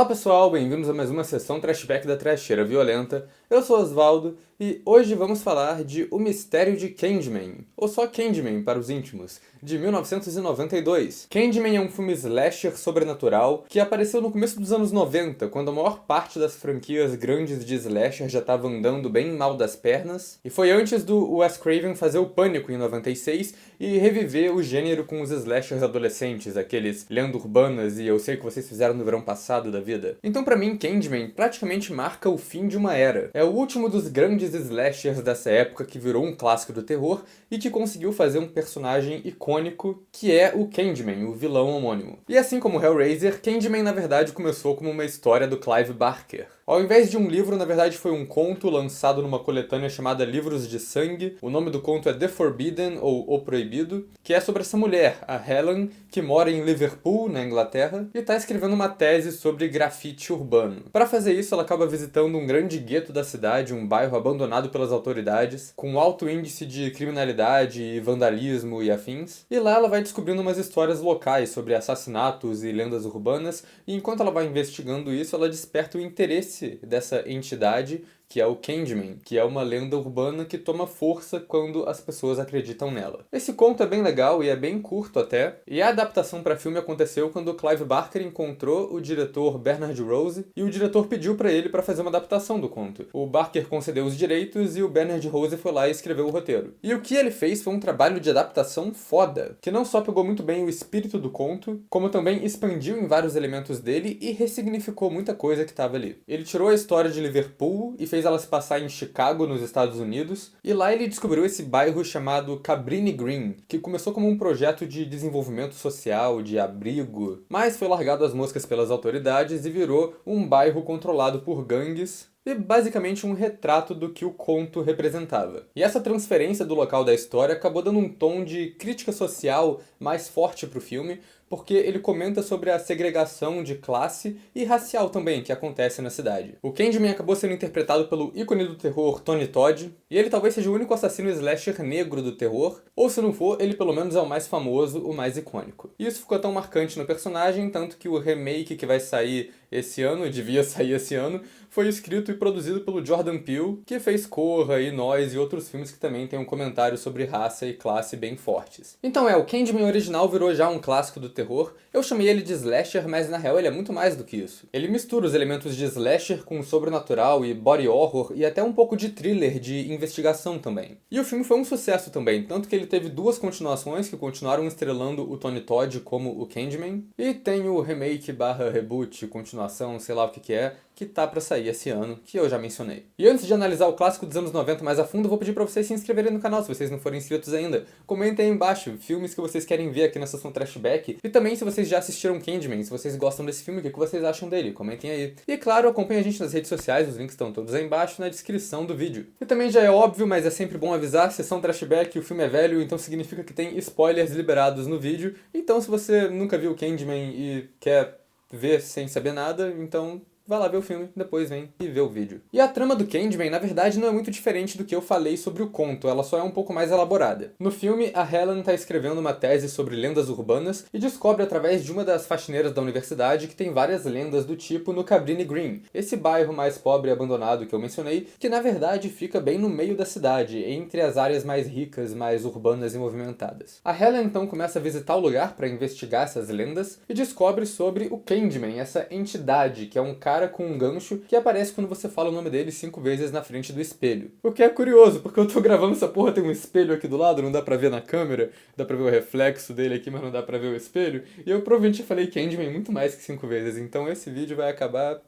Fala pessoal, bem-vindos a mais uma sessão Trashback da Trasheira Violenta. Eu sou Osvaldo e hoje vamos falar de O Mistério de Candyman, ou só Candyman para os íntimos, de 1992. Candyman é um filme slasher sobrenatural que apareceu no começo dos anos 90, quando a maior parte das franquias grandes de slasher já estava andando bem mal das pernas, e foi antes do Wes Craven fazer o Pânico em 96 e reviver o gênero com os slashers adolescentes, aqueles lendas urbanas e eu sei o que vocês fizeram no verão passado da vida. Então pra mim, Candyman praticamente marca o fim de uma era. É o último dos grandes slashers dessa época que virou um clássico do terror e que conseguiu fazer um personagem icônico que é o Candyman, o vilão homônimo. E assim como Hellraiser, Candyman na verdade começou como uma história do Clive Barker. Ao invés de um livro, na verdade foi um conto lançado numa coletânea chamada Livros de Sangue. O nome do conto é The Forbidden, ou O Proibido, que é sobre essa mulher, a Helen, que mora em Liverpool, na Inglaterra, e está escrevendo uma tese sobre grafite urbano. Para fazer isso, ela acaba visitando um grande gueto da cidade, um bairro abandonado pelas autoridades, com alto índice de criminalidade e vandalismo e afins. E lá ela vai descobrindo umas histórias locais sobre assassinatos e lendas urbanas, e enquanto ela vai investigando isso, ela desperta o interesse dessa entidade, que é o Candyman, que é uma lenda urbana que toma força quando as pessoas acreditam nela. Esse conto é bem legal e é bem curto até, e a adaptação para filme aconteceu quando Clive Barker encontrou o diretor Bernard Rose e o diretor pediu para ele para fazer uma adaptação do conto. O Barker concedeu os direitos e o Bernard Rose foi lá e escreveu o roteiro. E o que ele fez foi um trabalho de adaptação foda, que não só pegou muito bem o espírito do conto, como também expandiu em vários elementos dele e ressignificou muita coisa que estava ali. Ele tirou a história de Liverpool e fez ela se passar em Chicago, nos Estados Unidos, e lá ele descobriu esse bairro chamado Cabrini Green, que começou como um projeto de desenvolvimento social, de abrigo, mas foi largado às moscas pelas autoridades e virou um bairro controlado por gangues, e basicamente um retrato do que o conto representava. E essa transferência do local da história acabou dando um tom de crítica social mais forte pro filme, porque ele comenta sobre a segregação de classe e racial também que acontece na cidade. O Candyman acabou sendo interpretado pelo ícone do terror Tony Todd, e ele talvez seja o único assassino slasher negro do terror, ou se não for, ele pelo menos é o mais famoso, o mais icônico. E isso ficou tão marcante no personagem, tanto que o remake que vai sair esse ano, devia sair esse ano, foi escrito e produzido pelo Jordan Peele, que fez Corra e Nós e outros filmes que também tem um comentário sobre raça e classe bem fortes. Então o Candyman original virou já um clássico do terror. Eu chamei ele de slasher, mas na real ele é muito mais do que isso. Ele mistura os elementos de slasher com sobrenatural e body horror e até um pouco de thriller de investigação também. E o filme foi um sucesso também, tanto que ele teve duas continuações que continuaram estrelando o Tony Todd como o Candyman, e tem o remake barra reboot, continuação, sei lá o que é, que tá pra sair esse ano, que eu já mencionei. E antes de analisar o clássico dos anos 90 mais a fundo, eu vou pedir pra vocês se inscreverem no canal, se vocês não forem inscritos ainda. Comentem aí embaixo filmes que vocês querem ver aqui na sessão Trashback, e também se vocês já assistiram Candyman, se vocês gostam desse filme, o que vocês acham dele, comentem aí. E claro, acompanhem a gente nas redes sociais, os links estão todos aí embaixo na descrição do vídeo. E também já é óbvio, mas é sempre bom avisar, sessão Trashback, o filme é velho, então significa que tem spoilers liberados no vídeo, então se você nunca viu Candyman e quer ver sem saber nada, então vai lá ver o filme, depois vem e vê o vídeo. E a trama do Candyman, na verdade, não é muito diferente do que eu falei sobre o conto, ela só é um pouco mais elaborada. No filme, a Helen está escrevendo uma tese sobre lendas urbanas e descobre através de uma das faxineiras da universidade que tem várias lendas do tipo no Cabrini Green, esse bairro mais pobre e abandonado que eu mencionei, que na verdade fica bem no meio da cidade, entre as áreas mais ricas, mais urbanas e movimentadas. A Helen então começa a visitar o lugar para investigar essas lendas e descobre sobre o Candyman, essa entidade que é um cara com um gancho que aparece quando você fala o nome dele 5 vezes na frente do espelho. O que é curioso, porque eu tô gravando essa porra, tem um espelho aqui do lado, não dá pra ver na câmera, dá pra ver o reflexo dele aqui, mas não dá pra ver o espelho, e eu provavelmente falei Candyman muito mais que 5 vezes, então esse vídeo vai acabar...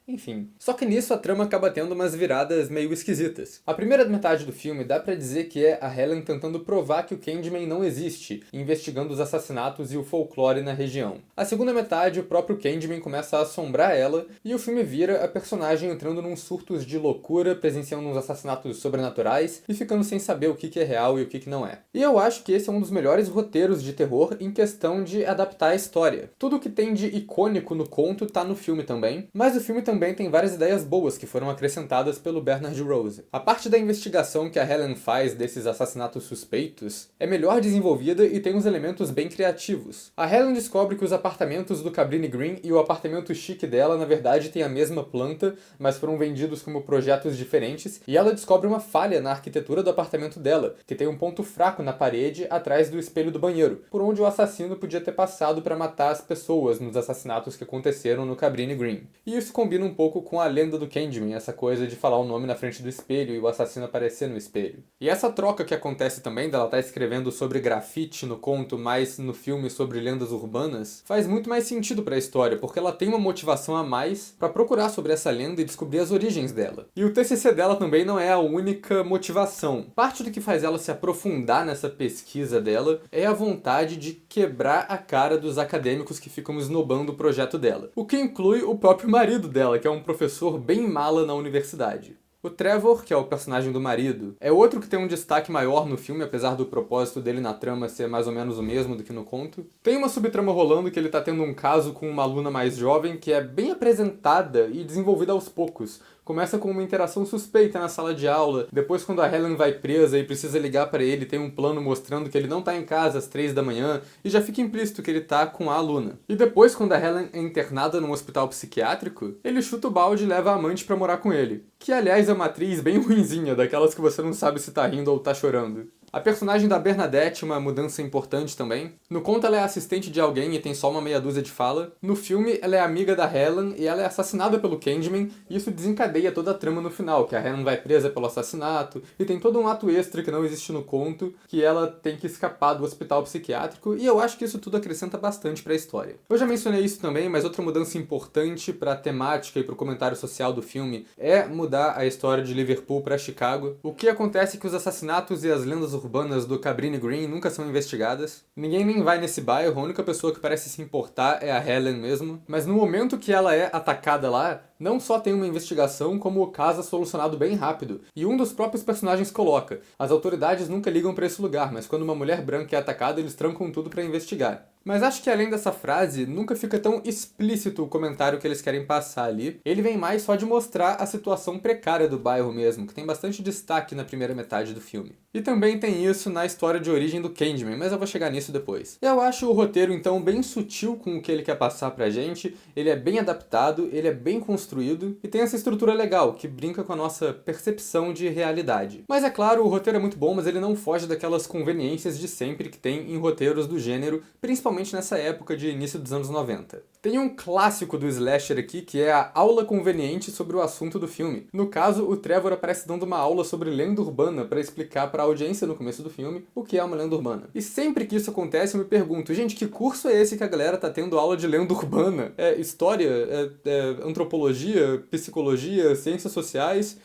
Enfim. Só que nisso a trama acaba tendo umas viradas meio esquisitas. A primeira metade do filme dá pra dizer que é a Helen tentando provar que o Candyman não existe, investigando os assassinatos e o folclore na região. A segunda metade, o próprio Candyman começa a assombrar ela, e o filme vira a personagem entrando num surtos de loucura, presenciando uns assassinatos sobrenaturais e ficando sem saber o que é real e o que não é. E eu acho que esse é um dos melhores roteiros de terror em questão de adaptar a história. Tudo que tem de icônico no conto tá no filme também, mas o filme também também tem várias ideias boas que foram acrescentadas pelo Bernard Rose. A parte da investigação que a Helen faz desses assassinatos suspeitos é melhor desenvolvida e tem uns elementos bem criativos. A Helen descobre que os apartamentos do Cabrini Green e o apartamento chique dela, na verdade, têm a mesma planta, mas foram vendidos como projetos diferentes, e ela descobre uma falha na arquitetura do apartamento dela, que tem um ponto fraco na parede atrás do espelho do banheiro, por onde o assassino podia ter passado para matar as pessoas nos assassinatos que aconteceram no Cabrini Green. E isso combina um pouco com a lenda do Candyman, essa coisa de falar o nome na frente do espelho e o assassino aparecer no espelho. E essa troca que acontece também, dela estar escrevendo sobre grafite no conto, mas no filme sobre lendas urbanas, faz muito mais sentido para a história, porque ela tem uma motivação a mais para procurar sobre essa lenda e descobrir as origens dela. E o TCC dela também não é a única motivação. Parte do que faz ela se aprofundar nessa pesquisa dela é a vontade de quebrar a cara dos acadêmicos que ficam esnobando o projeto dela. O que inclui o próprio marido dela, que é um professor bem mala na universidade. O Trevor, que é o personagem do marido, é outro que tem um destaque maior no filme, apesar do propósito dele na trama ser mais ou menos o mesmo do que no conto. Tem uma subtrama rolando que ele tá tendo um caso com uma aluna mais jovem que é bem apresentada e desenvolvida aos poucos. Começa com uma interação suspeita na sala de aula, depois quando a Helen vai presa e precisa ligar pra ele, tem um plano mostrando que ele não tá em casa às 3 da manhã, e já fica implícito que ele tá com a aluna. E depois, quando a Helen é internada num hospital psiquiátrico, ele chuta o balde e leva a amante pra morar com ele. Que, aliás, é uma atriz bem ruinzinha, daquelas que você não sabe se tá rindo ou tá chorando. A personagem da Bernadette, uma mudança importante também. No conto ela é assistente de alguém e tem só uma meia dúzia de fala. No filme ela é amiga da Helen e ela é assassinada pelo Candyman, e isso desencadeia toda a trama no final, que a Helen vai presa pelo assassinato, e tem todo um ato extra que não existe no conto, que ela tem que escapar do hospital psiquiátrico, e eu acho que isso tudo acrescenta bastante pra história. Eu já mencionei isso também, mas outra mudança importante pra temática e pro comentário social do filme é mudar a história de Liverpool pra Chicago. O que acontece é que os assassinatos e as lendas urbanas do Cabrini Green nunca são investigadas. Ninguém nem vai nesse bairro, a única pessoa que parece se importar é a Helen mesmo. Mas no momento que ela é atacada lá, não só tem uma investigação, como o caso é solucionado bem rápido. E um dos próprios personagens coloca: as autoridades nunca ligam pra esse lugar, mas quando uma mulher branca é atacada, eles trancam tudo pra investigar. Mas acho que além dessa frase, nunca fica tão explícito o comentário que eles querem passar ali. Ele vem mais só de mostrar a situação precária do bairro mesmo, que tem bastante destaque na primeira metade do filme. E também tem isso na história de origem do Candyman, mas eu vou chegar nisso depois. Eu acho o roteiro então bem sutil com o que ele quer passar pra gente, ele é bem adaptado, ele é bem construído e tem essa estrutura legal, que brinca com a nossa percepção de realidade. Mas é claro, o roteiro é muito bom, mas ele não foge daquelas conveniências de sempre que tem em roteiros do gênero, principalmente nessa época de início dos anos 90. Tem um clássico do slasher aqui, que é a aula conveniente sobre o assunto do filme. No caso, o Trevor aparece dando uma aula sobre lenda urbana para explicar para a audiência no começo do filme o que é uma lenda urbana. E sempre que isso acontece, eu me pergunto, gente, que curso é esse que a galera tá tendo aula de lenda urbana? É história? É antropologia? Psicologia? Ciências sociais?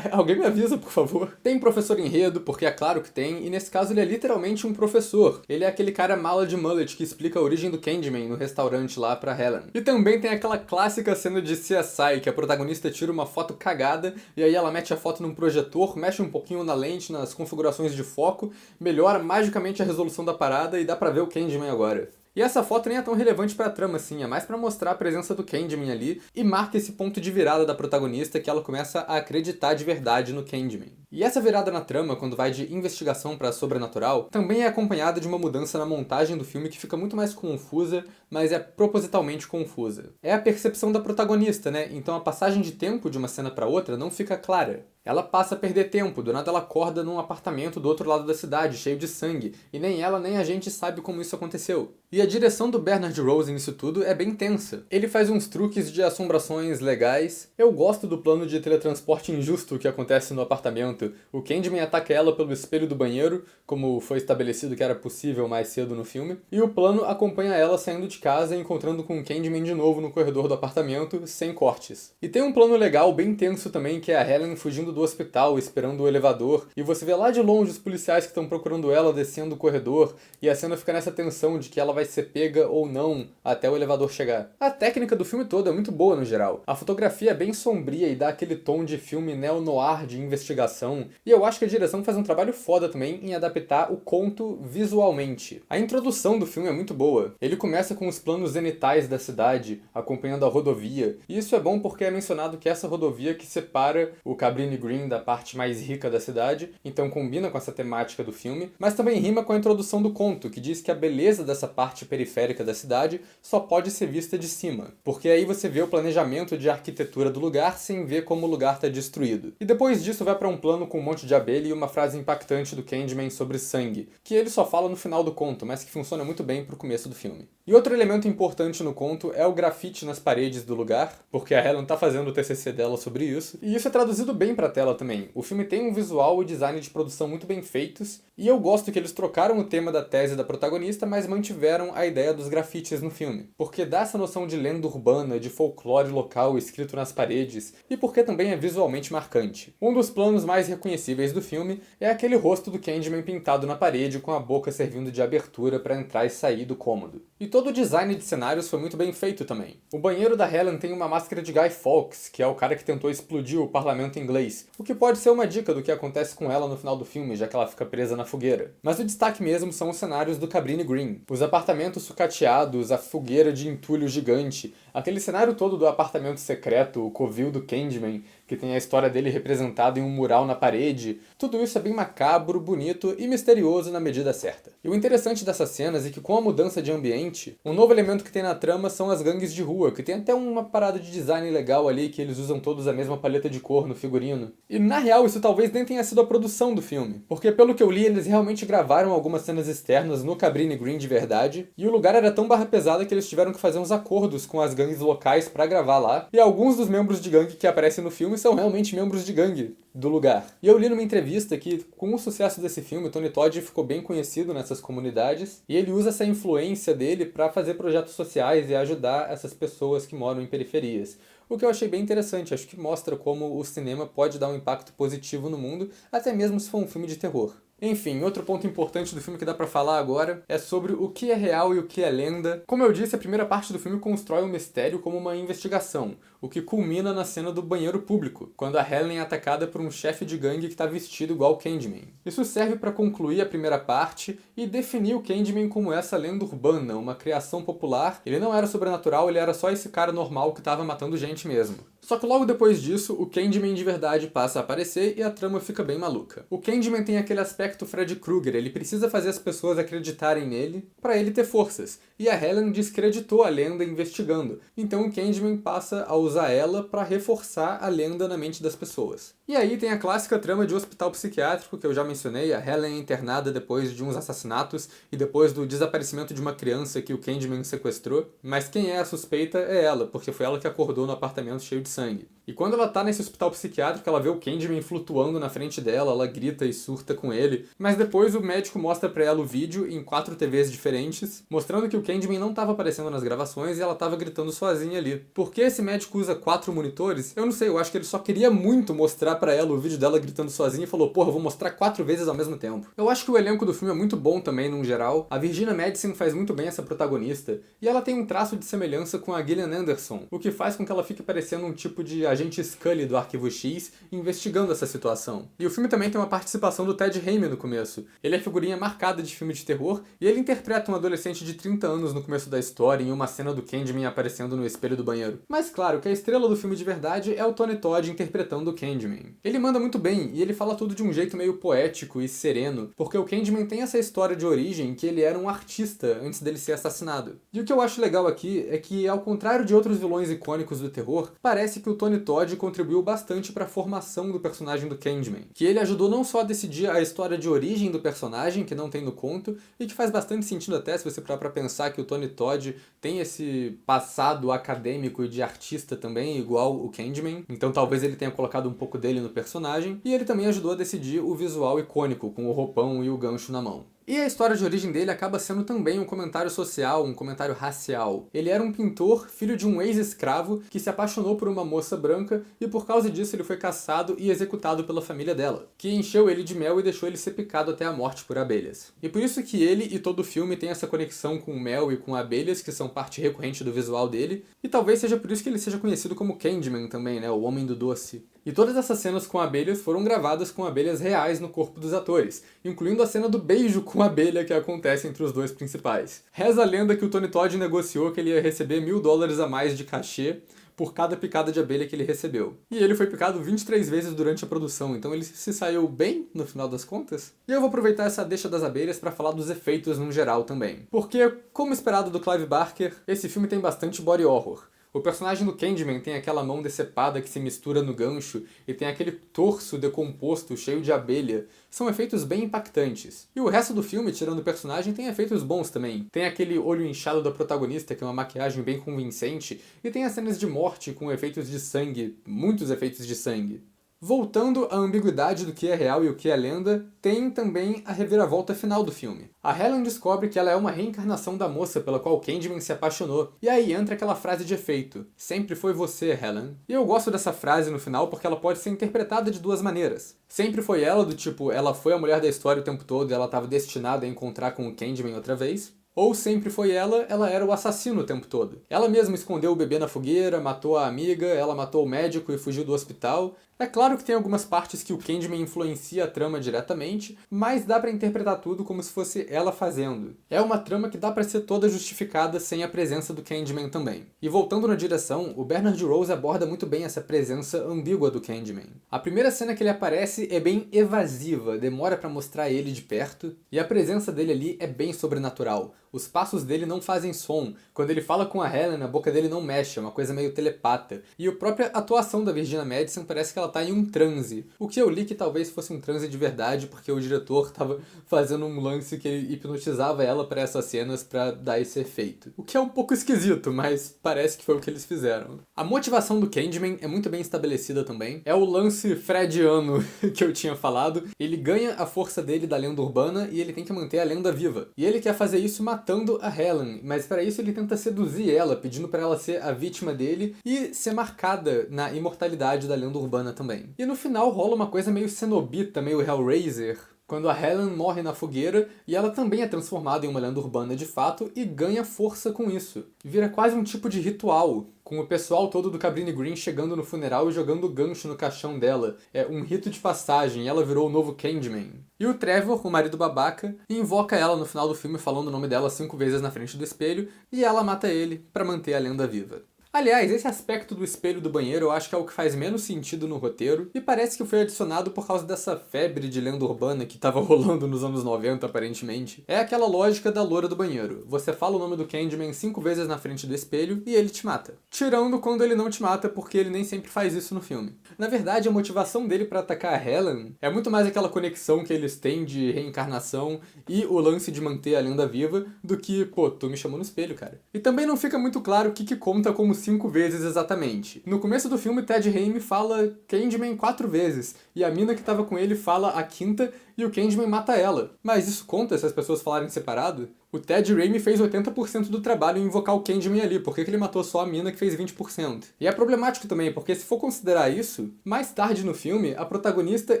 Alguém me avisa, por favor. Tem professor enredo, porque é claro que tem, e nesse caso ele é literalmente um professor. Ele é aquele cara mala de mullet que explica a origem do Candyman no restaurante lá pra Helen. E também tem aquela clássica cena de CSI, que a protagonista tira uma foto cagada, e aí ela mete a foto num projetor, mexe um pouquinho na lente, nas configurações de foco, melhora magicamente a resolução da parada e dá pra ver o Candyman agora. E essa foto nem é tão relevante pra trama assim, é mais pra mostrar a presença do Candyman ali e marca esse ponto de virada da protagonista que ela começa a acreditar de verdade no Candyman. E essa virada na trama, quando vai de investigação pra sobrenatural, também é acompanhada de uma mudança na montagem do filme que fica muito mais confusa, mas é propositalmente confusa. É a percepção da protagonista, né? Então a passagem de tempo de uma cena pra outra não fica clara. Ela passa a perder tempo, do nada ela acorda num apartamento do outro lado da cidade, cheio de sangue, e nem ela nem a gente sabe como isso aconteceu. E a direção do Bernard Rose nisso tudo é bem tensa. Ele faz uns truques de assombrações legais. Eu gosto do plano de teletransporte injusto que acontece no apartamento. O Candyman ataca ela pelo espelho do banheiro, como foi estabelecido que era possível mais cedo no filme, e o plano acompanha ela saindo de casa e encontrando com o Candyman de novo no corredor do apartamento, sem cortes. E tem um plano legal bem tenso também, que é a Helen fugindo do hospital, esperando o elevador, e você vê lá de longe os policiais que estão procurando ela descendo o corredor, e a cena fica nessa tensão de que ela vai ser pega ou não até o elevador chegar. A técnica do filme todo é muito boa no geral. A fotografia é bem sombria e dá aquele tom de filme neo-noir de investigação, direção, e eu acho que a direção faz um trabalho foda também em adaptar o conto visualmente. A introdução do filme é muito boa. Ele começa com os planos zenitais da cidade, acompanhando a rodovia, e isso é bom porque é mencionado que essa rodovia que separa o Cabrini Green da parte mais rica da cidade, então combina com essa temática do filme, mas também rima com a introdução do conto, que diz que a beleza dessa parte periférica da cidade só pode ser vista de cima, porque aí você vê o planejamento de arquitetura do lugar sem ver como o lugar está destruído. E depois disso vai para um plano com um monte de abelha e uma frase impactante do Candyman sobre sangue, que ele só fala no final do conto, mas que funciona muito bem pro começo do filme. E outro elemento importante no conto é o grafite nas paredes do lugar, porque a Helen tá fazendo o TCC dela sobre isso, e isso é traduzido bem pra tela também. O filme tem um visual e design de produção muito bem feitos, e eu gosto que eles trocaram o tema da tese da protagonista, mas mantiveram a ideia dos grafites no filme, porque dá essa noção de lenda urbana, de folclore local escrito nas paredes, e porque também é visualmente marcante. Um dos planos mais reconhecíveis do filme é aquele rosto do Candyman pintado na parede com a boca servindo de abertura para entrar e sair do cômodo. E todo o design de cenários foi muito bem feito também. O banheiro da Helen tem uma máscara de Guy Fawkes, que é o cara que tentou explodir o parlamento inglês, o que pode ser uma dica do que acontece com ela no final do filme, já que ela fica presa na fogueira. Mas o destaque mesmo são os cenários do Cabrini Green. Os apartamentos sucateados, a fogueira de entulho gigante, aquele cenário todo do apartamento secreto, o covil do Candyman, que tem a história dele representada em um mural na parede. Tudo isso é bem macabro, bonito e misterioso na medida certa. E o interessante dessas cenas é que com a mudança de ambiente, um novo elemento que tem na trama são as gangues de rua, que tem até uma parada de design legal ali, que eles usam todos a mesma paleta de cor no figurino. E na real isso talvez nem tenha sido a produção do filme, porque pelo que eu li eles realmente gravaram algumas cenas externas no Cabrini Green de verdade, e o lugar era tão barra pesada que eles tiveram que fazer uns acordos com as gangues locais pra gravar lá, e alguns dos membros de gangue que aparecem no filme são realmente membros de gangue do lugar. E eu li numa entrevista que, com o sucesso desse filme, o Tony Todd ficou bem conhecido nessas comunidades, e ele usa essa influência dele para fazer projetos sociais e ajudar essas pessoas que moram em periferias. O que eu achei bem interessante, acho que mostra como o cinema pode dar um impacto positivo no mundo, até mesmo se for um filme de terror. Enfim, outro ponto importante do filme que dá pra falar agora é sobre o que é real e o que é lenda. Como eu disse, a primeira parte do filme constrói o mistério como uma investigação, o que culmina na cena do banheiro público, quando a Helen é atacada por um chefe de gangue que tá vestido igual o Candyman. Isso serve pra concluir a primeira parte e definir o Candyman como essa lenda urbana, uma criação popular. Ele não era sobrenatural, ele era só esse cara normal que tava matando gente mesmo. Só que logo depois disso, o Candyman de verdade passa a aparecer e a trama fica bem maluca. O Candyman tem aquele aspecto Freddy Krueger, ele precisa fazer as pessoas acreditarem nele para ele ter forças. E a Helen descreditou a lenda investigando, então o Candyman passa a usar ela para reforçar a lenda na mente das pessoas. E aí tem a clássica trama de hospital psiquiátrico que eu já mencionei, a Helen é internada depois de uns assassinatos e depois do desaparecimento de uma criança que o Candyman sequestrou, mas quem é a suspeita é ela, porque foi ela que acordou no apartamento cheio de sangue. E quando ela tá nesse hospital psiquiátrico, ela vê o Candyman flutuando na frente dela, ela grita e surta com ele, mas depois o médico mostra pra ela o vídeo em 4 TVs diferentes, mostrando que o Candyman não tava aparecendo nas gravações e ela tava gritando sozinha ali. Por que esse médico usa 4 monitores? Eu não sei, eu acho que ele só queria muito mostrar pra ela o vídeo dela gritando sozinha e falou, porra, eu vou mostrar 4 vezes ao mesmo tempo. Eu acho que o elenco do filme é muito bom também, num geral. A Virginia Madsen faz muito bem essa protagonista, e ela tem um traço de semelhança com a Gillian Anderson, o que faz com que ela fique parecendo um tipo de agente Scully do Arquivo X investigando essa situação. E o filme também tem uma participação do Ted Raimi no começo. Ele é figurinha marcada de filme de terror e ele interpreta um adolescente de 30 anos no começo da história em uma cena do Candyman aparecendo no espelho do banheiro. Mas claro que a estrela do filme de verdade é o Tony Todd interpretando o Candyman. Ele manda muito bem e ele fala tudo de um jeito meio poético e sereno, porque o Candyman tem essa história de origem que ele era um artista antes dele ser assassinado. E o que eu acho legal aqui é que, ao contrário de outros vilões icônicos do terror, parece que o Tony Todd contribuiu bastante para a formação do personagem do Candyman, que ele ajudou não só a decidir a história de origem do personagem, que não tem no conto, e que faz bastante sentido até se você parar pra pensar que o Tony Todd tem esse passado acadêmico e de artista também, igual o Candyman, então talvez ele tenha colocado um pouco dele no personagem, e ele também ajudou a decidir o visual icônico, com o roupão e o gancho na mão. E a história de origem dele acaba sendo também um comentário social, um comentário racial. Ele era um pintor, filho de um ex-escravo, que se apaixonou por uma moça branca e por causa disso ele foi caçado e executado pela família dela, que encheu ele de mel e deixou ele ser picado até a morte por abelhas. E por isso que ele e todo o filme tem essa conexão com o mel e com abelhas, que são parte recorrente do visual dele, e talvez seja por isso que ele seja conhecido como Candyman também, né, o Homem do Doce. E todas essas cenas com abelhas foram gravadas com abelhas reais no corpo dos atores, incluindo a cena do beijo com a abelha que acontece entre os dois principais. Reza a lenda que o Tony Todd negociou que ele ia receber $1.000 a mais de cachê por cada picada de abelha que ele recebeu. E ele foi picado 23 vezes durante a produção, então ele se saiu bem no final das contas. E eu vou aproveitar essa deixa das abelhas para falar dos efeitos no geral também. Porque, como esperado do Clive Barker, esse filme tem bastante body horror. O personagem do Candyman tem aquela mão decepada que se mistura no gancho e tem aquele torso decomposto cheio de abelha. São efeitos bem impactantes. E o resto do filme, tirando o personagem, tem efeitos bons também. Tem aquele olho inchado da protagonista, que é uma maquiagem bem convincente, e tem as cenas de morte com efeitos de sangue, muitos efeitos de sangue. Voltando à ambiguidade do que é real e o que é lenda, tem também a reviravolta final do filme. A Helen descobre que ela é uma reencarnação da moça pela qual Candyman se apaixonou, e aí entra aquela frase de efeito: "Sempre foi você, Helen". E eu gosto dessa frase no final porque ela pode ser interpretada de duas maneiras. Sempre foi ela, do tipo, ela foi a mulher da história o tempo todo e ela estava destinada a encontrar com o Candyman outra vez. Ou sempre foi ela era o assassino o tempo todo. Ela mesma escondeu o bebê na fogueira, matou a amiga, ela matou o médico e fugiu do hospital. É claro que tem algumas partes que o Candyman influencia a trama diretamente, mas dá pra interpretar tudo como se fosse ela fazendo. É uma trama que dá pra ser toda justificada sem a presença do Candyman também. E voltando na direção, o Bernard Rose aborda muito bem essa presença ambígua do Candyman. A primeira cena que ele aparece é bem evasiva, demora pra mostrar ele de perto, e a presença dele ali é bem sobrenatural. Os passos dele não fazem som. Quando ele fala com a Helen, a boca dele não mexe, é uma coisa meio telepata. E a própria atuação da Virginia Madsen parece que ela tá em um transe. O que eu li que talvez fosse um transe de verdade, porque o diretor tava fazendo um lance que ele hipnotizava ela para essas cenas para dar esse efeito. O que é um pouco esquisito, mas parece que foi o que eles fizeram. A motivação do Candyman é muito bem estabelecida também. É o lance freudiano que eu tinha falado. Ele ganha a força dele da lenda urbana e ele tem que manter a lenda viva. E ele quer fazer isso matando a Helen, mas para isso ele tenta seduzir ela, pedindo para ela ser a vítima dele e ser marcada na imortalidade da lenda urbana também. E no final rola uma coisa meio cenobita, meio Hellraiser, quando a Helen morre na fogueira e ela também é transformada em uma lenda urbana de fato e ganha força com isso. Vira quase um tipo de ritual, com o pessoal todo do Cabrini Green chegando no funeral e jogando gancho no caixão dela. É um rito de passagem, ela virou o novo Candyman. E o Trevor, o marido babaca, invoca ela no final do filme falando o nome dela 5 vezes na frente do espelho e ela mata ele para manter a lenda viva. Aliás, esse aspecto do espelho do banheiro eu acho que é o que faz menos sentido no roteiro, e parece que foi adicionado por causa dessa febre de lenda urbana que tava rolando nos anos 90, aparentemente. É aquela lógica da loura do banheiro. Você fala o nome do Candyman 5 vezes na frente do espelho e ele te mata. Tirando quando ele não te mata, porque ele nem sempre faz isso no filme. Na verdade, a motivação dele pra atacar a Helen é muito mais aquela conexão que eles têm de reencarnação e o lance de manter a lenda viva do que, pô, tu me chamou no espelho, cara. E também não fica muito claro o que conta como 5 vezes exatamente. No começo do filme, Ted Raimi fala Candyman 4 vezes, e a mina que tava com ele fala a quinta, e o Candyman mata ela. Mas isso conta se as pessoas falarem separado? O Ted Raimi fez 80% do trabalho em invocar o Candyman ali, por que ele matou só a mina que fez 20%? E é problemático também, porque se for considerar isso, mais tarde no filme, a protagonista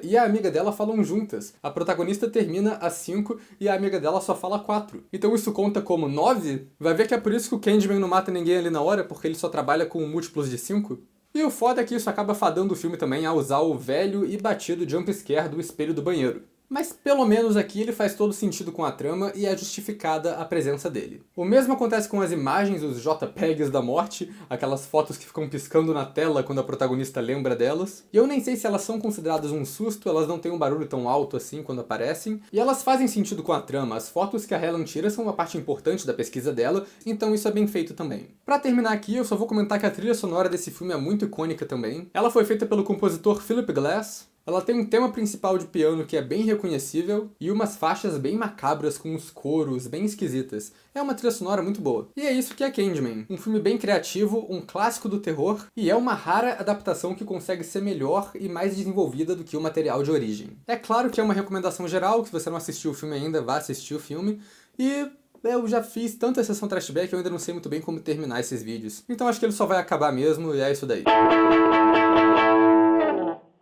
e a amiga dela falam juntas. A protagonista termina a 5 e a amiga dela só fala 4. Então isso conta como 9? Vai ver que é por isso que o Candyman não mata ninguém ali na hora, porque ele só trabalha com múltiplos de 5? E o foda é que isso acaba fadando o filme também a usar o velho e batido jumpscare do espelho do banheiro. Mas pelo menos aqui ele faz todo sentido com a trama e é justificada a presença dele. O mesmo acontece com as imagens, os JPEGs da morte, aquelas fotos que ficam piscando na tela quando a protagonista lembra delas. E eu nem sei se elas são consideradas um susto, elas não têm um barulho tão alto assim quando aparecem. E elas fazem sentido com a trama, as fotos que a Helen tira são uma parte importante da pesquisa dela, então isso é bem feito também. Pra terminar aqui, eu só vou comentar que a trilha sonora desse filme é muito icônica também. Ela foi feita pelo compositor Philip Glass. Ela tem um tema principal de piano que é bem reconhecível e umas faixas bem macabras com uns coros bem esquisitas. É uma trilha sonora muito boa. E é isso que é Candyman. Um filme bem criativo, um clássico do terror e é uma rara adaptação que consegue ser melhor e mais desenvolvida do que o material de origem. É claro que é uma recomendação geral, que se você não assistiu o filme ainda, vá assistir o filme. E eu já fiz tanta sessão trashback que eu ainda não sei muito bem como terminar esses vídeos. Então acho que ele só vai acabar mesmo e é isso daí.